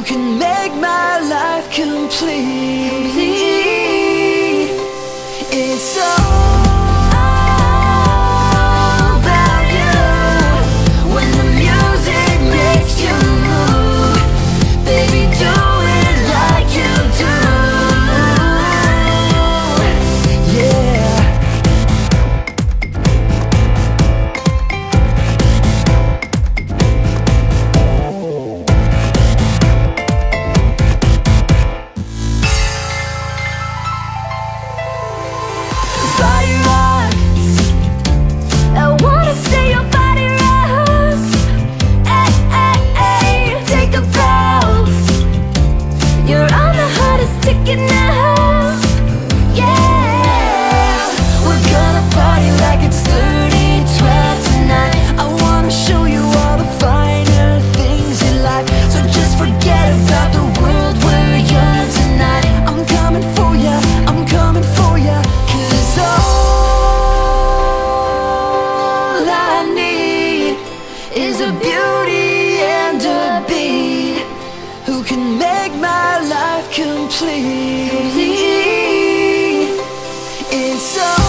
who can make my life complete. It's all about you. When the music makes you move, baby, do it like you do. Yeah. Body rock, I wanna see your body rock. Ay, ay, ay, take a bow. You're on the hottest ticket now. Yeah, we're gonna party like it's 30-12 tonight. I wanna show you all the finer things in life. So just forget about the world, we're young tonight. I'm coming for ya, I'm coming for ya. 'Cause all I need is a beauty and a beat who can make my life complete. It's all